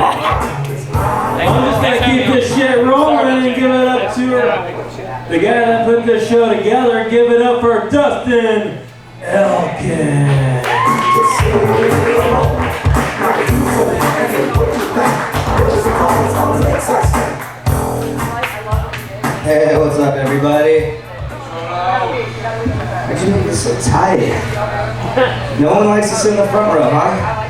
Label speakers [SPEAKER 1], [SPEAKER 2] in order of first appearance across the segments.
[SPEAKER 1] I'm just gonna keep this shit rolling and give it up to the guy that put this show together. Give it up for Dustin Elkin.
[SPEAKER 2] Hey, what's up, everybody? Why'd you make this so tight? No one likes to sit in the front row, huh?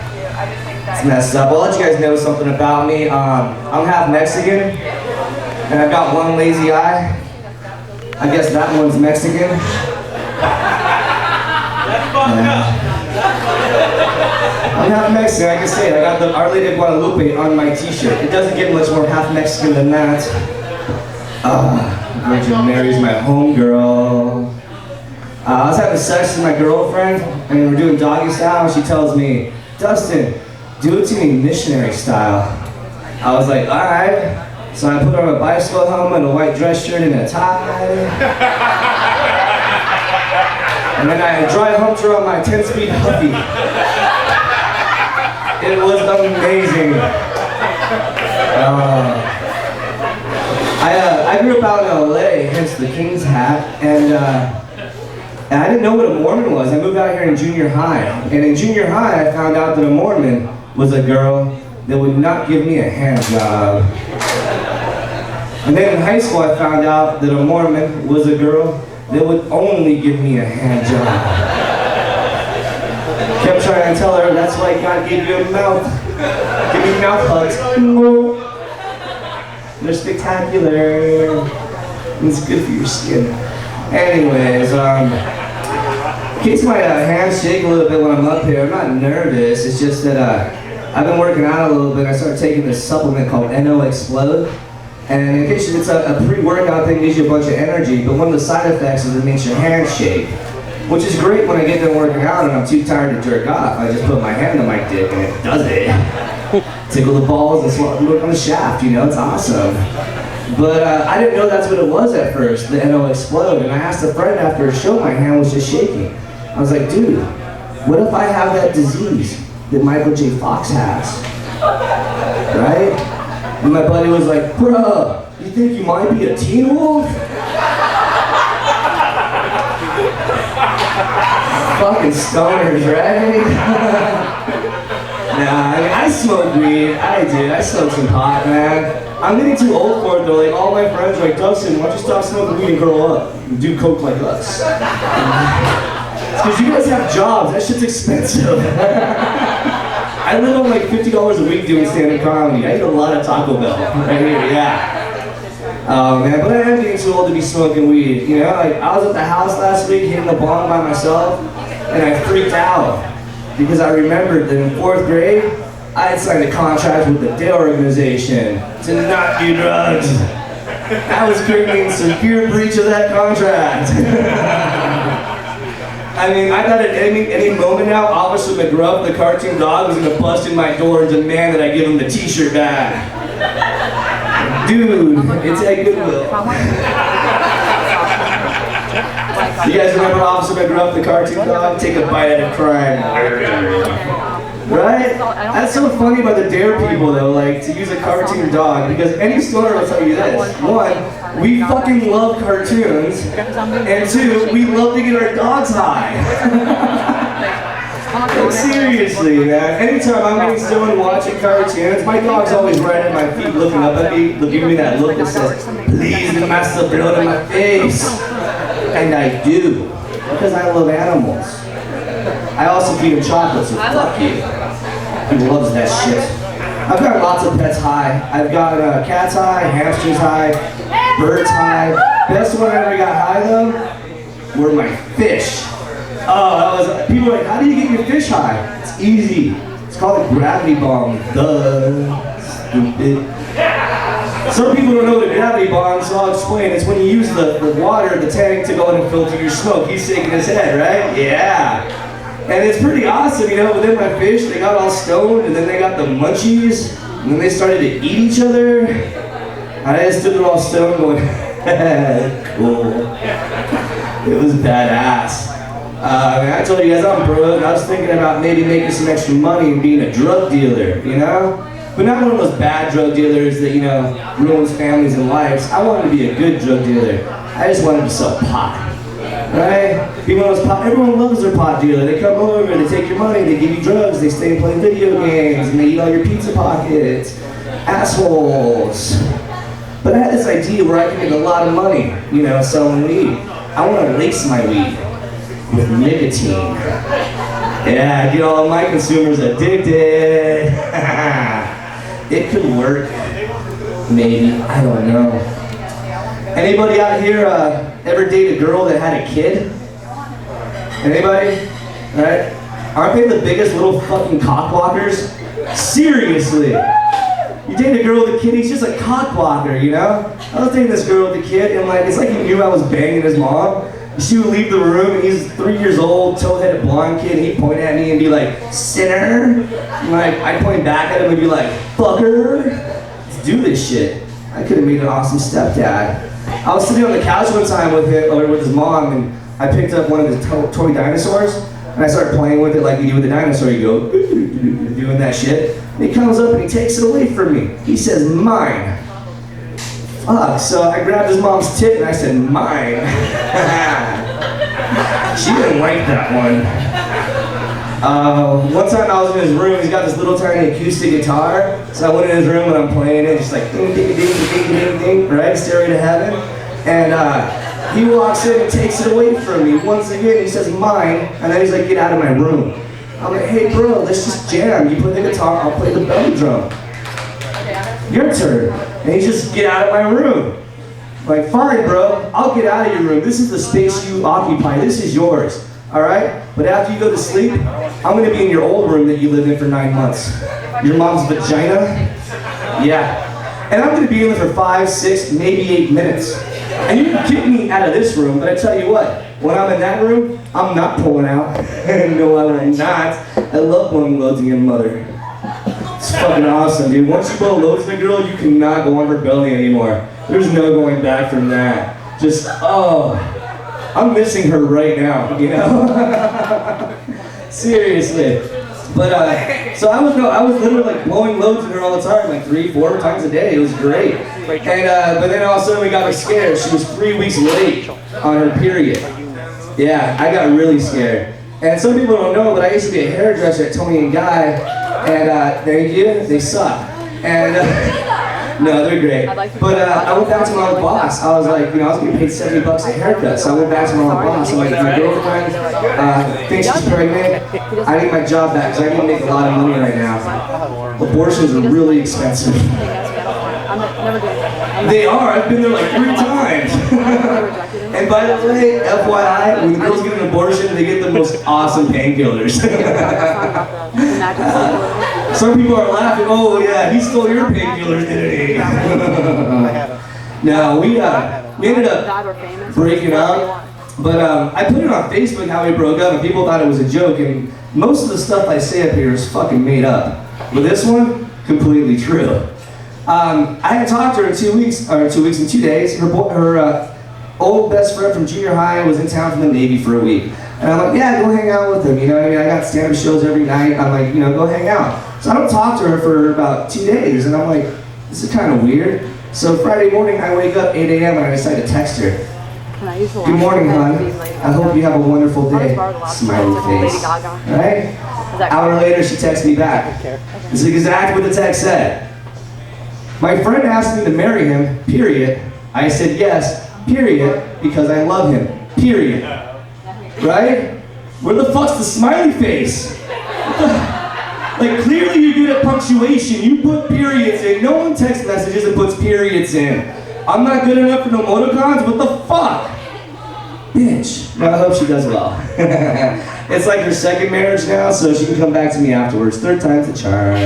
[SPEAKER 2] It's messed up. I'll let you guys know something about me. I'm half Mexican, and I've got one lazy eye. I guess that one's Mexican. I'm half Mexican, I can say it. I got the Our Lady of Guadalupe on my t-shirt. It doesn't get much more half Mexican than that. Virgin Mary's my homegirl. I was having sex with my girlfriend, and we're doing doggy style, and she tells me, Dustin, do it to me missionary style. I was like, alright. So I put on a bicycle helmet, a white dress shirt, and a tie. And then I dry humped her on my 10-speed Huffy. It was amazing. I grew up out in LA, hence the King's hat, and I didn't know what a Mormon was. I moved out here in junior high, and in junior high I found out that a Mormon was a girl that would not give me a hand job. And then in high school I found out that a Mormon was a girl that would only give me a hand job. Kept trying to tell her that's why God gave you a mouth. Give me mouth hugs. They're spectacular. It's good for your skin. Anyways, in case my hands shake a little bit when I'm up here, I'm not nervous. It's just that I've been working out a little bit. I started taking this supplement called NO Explode. And in case it's a pre-workout thing, gives you a bunch of energy, but one of the side effects is it makes your hands shake. Which is great when I get done working out and I'm too tired to jerk off. I just put my hand on my dick and it does it. Tickle the balls and work on the shaft, you know, it's awesome. But I didn't know that's what it was at first, the NO Explode. And I asked a friend after a show, my hand was just shaking. I was like, dude, what if I have that disease that Michael J. Fox has? Right? And my buddy was like, bruh, you think you might be a teen wolf? Fucking stoners, right? Nah, I mean, I smoke weed. I do. I smoke some pot, man. I'm getting too old for it though. Like, all my friends are like, Dustin, why don't you stop smoking weed and grow up and do coke like us? It's because you guys have jobs. That shit's expensive. I live on like $50 a week doing stand-up comedy. I eat a lot of Taco Bell right here, yeah. Oh man, but I am getting too old to be smoking weed. You know, like I was at the house last week hitting the bong by myself, and I freaked out because I remembered that in 4th grade, I had signed a contract with the Day organization to not do drugs. I was creating severe breach of that contract. I mean, I thought at any moment now, Officer McGruff, the cartoon dog, was gonna bust in my door and demand that I give him the t-shirt back. Dude, it's at Goodwill. You guys remember Officer McGruff, the cartoon dog? Take a bite out of crime. Right? That's so funny about the Dare people though, like to use a cartoon dog, because any stoner will tell you this. 1, we fucking love cartoons, and 2, we love to get our dogs high. Like, seriously, man. Anytime I'm getting stoned watching cartoons, my dog's always right at my feet looking up at me, giving me that look that says, please master the blood in my face. And I do, because I love animals. I also feed him chocolate, so fuck you. He loves that shit. I've got lots of pets high. I've got cats high, hamsters high, birds high. Best one I ever got high though were my fish. Oh, that was, people are like, how do you get your fish high? It's easy. It's called a gravity bomb. Duh. Stupid. Some people don't know the gravity bomb, so I'll explain. It's when you use the water in the tank to go in and filter your smoke. He's shaking his head, right? Yeah. And it's pretty awesome, you know, but then my fish, they got all stoned, and then they got the munchies, and then they started to eat each other. And I just stood there all stoned going, cool. It was badass. I told you guys I'm broke, and I was thinking about maybe making some extra money and being a drug dealer, you know? But not one of those bad drug dealers that, you know, ruins families and lives. I wanted to be a good drug dealer. I just wanted to sell pot. Right? Be one of those pot. Everyone loves their pot dealer. They come over, they take your money, they give you drugs, they stay and play video games, and they eat all your pizza pockets. Assholes. But I had this idea where I could make a lot of money, you know, selling weed. I want to lace my weed with nicotine. Yeah, get all of my consumers addicted. It could work. Maybe. I don't know. Anybody out here ever date a girl that had a kid? Anybody? Right? Aren't they the biggest little fucking cockblockers? Seriously. You date a girl with a kid, he's just a cockblocker, you know? I was dating this girl with a kid, and like, it's like he knew I was banging his mom. She would leave the room, and he's 3 years old, tow-headed blonde kid, and he'd point at me and be like, sinner. And like, I'd point back at him and be like, fucker. Let's do this shit. I could have made an awesome stepdad. I was sitting on the couch one time with him, or with his mom, and I picked up one of the toy dinosaurs, and I started playing with it like you do with the dinosaur. You go, doing that shit. And he comes up and he takes it away from me. He says, mine. Fuck, so I grabbed his mom's tit and I said, mine. She didn't like that one. One time I was in his room, he's got this little tiny acoustic guitar. So I went in his room and I'm playing it, just like ding, ding, ding, ding, ding, ding, right? Stairway to heaven. And he walks in and takes it away from me. Once again, he says, mine. And then he's like, get out of my room. I'm like, hey bro, let's just jam. You play the guitar, I'll play the belly drum. Your turn. And he just, get out of my room. I'm like, fine bro, I'll get out of your room. This is the space you occupy, this is yours. Alright? But after you go to sleep, I'm gonna be in your old room that you lived in for 9 months. Your mom's vagina? Yeah. And I'm gonna be in there for 5, 6, maybe 8 minutes. And you can kick me out of this room, but I tell you what, when I'm in that room, I'm not pulling out. No, I will not. I love blowing loads in your mother. It's fucking awesome, dude. Once you blow loads in a girl, you cannot go on her belly anymore. There's no going back from that. Just, oh, I'm missing her right now, you know? Seriously. But, so I was literally like blowing loads in her all the time, like 3, 4 times a day. It was great. And, but then all of a sudden we got her scared. She was 3 weeks late on her period. Yeah, I got really scared. And some people don't know, but I used to be a hairdresser at Tony & Guy, and thank you, they suck. And, no, they're great. But I went back to my old boss. I was like, you know, I was getting paid $70 a haircut, so I went back to my old boss. I'm like, my girlfriend thinks she's pregnant. I need my job back, because I need to make a lot of money right now. Abortions are really expensive. They are. I've been there like 3 times. And by the way, FYI, when the girls get an abortion, they get the most awesome painkillers. Some people are laughing. Oh yeah, he stole your painkillers, didn't he? No, we ended up breaking up. But I put it on Facebook how we broke up, and people thought it was a joke. And most of the stuff I say up here is fucking made up. But this one, completely true. I hadn't talked to her in 2 weeks, or 2 weeks and 2 days. Her old best friend from junior high was in town from the Navy for a week. And I'm like, yeah, go hang out with him. You know what I mean? I got stand-up shows every night. I'm like, you know, go hang out. So I don't talk to her for about 2 days. And I'm like, this is kind of weird. So Friday morning, I wake up 8 a.m. and I decide to text her. Good morning, hon. I hope you have a wonderful day. Smiley face. Right? Hour later, she texts me back. This is exactly what the text said. My friend asked me to marry him, period. I said yes, period, because I love him, period. Right? Where the fuck's the smiley face? Like, clearly you're good at punctuation. You put periods in. No one text messages and puts periods in. I'm not good enough for no emoticons? What the fuck? Bitch. Well, I hope she does well. It's like her second marriage now, so she can come back to me afterwards. 3rd time's the charm.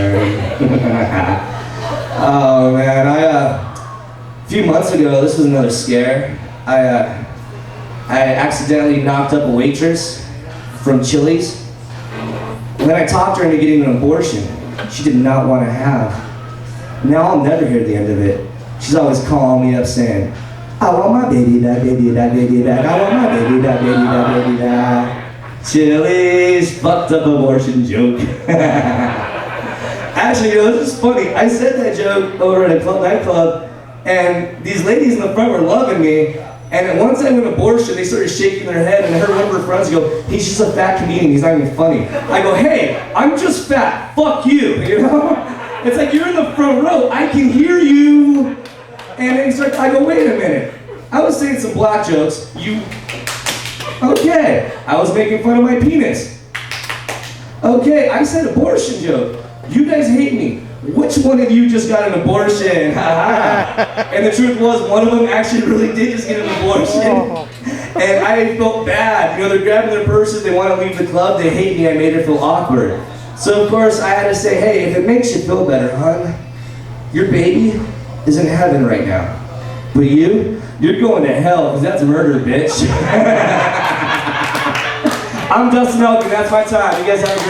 [SPEAKER 2] Oh man, a few months ago, this was another scare. I accidentally knocked up a waitress from Chili's. And then I talked her into getting an abortion she did not want to have. Now I'll never hear the end of it. She's always calling me up saying, I want my baby back, baby back, baby back. I want my baby back, baby back, baby back. Chili's fucked up abortion joke. I Actually, this is funny. I said that joke over at a nightclub, and these ladies in the front were loving me. And once I went abortion, they started shaking their head, and I heard one of her friends go, "He's just a fat comedian, he's not even funny." I go, "Hey, I'm just fat, fuck you," you know? It's like, you're in the front row, I can hear you. And then I go, "Wait a minute, I was saying some black jokes, okay, I was making fun of my penis. Okay, I said abortion joke, you guys hate me. Which one of you just got an abortion?" And the truth was, one of them actually really did just get an abortion. And I felt bad. You know, they're grabbing their purses, they want to leave the club, they hate me, I made it feel awkward. So of course I had to say, "Hey, if it makes you feel better, hon, your baby is in heaven right now. But you're going to hell, because that's murder, bitch." I'm Dustin Elkin, that's my time. You guys have a great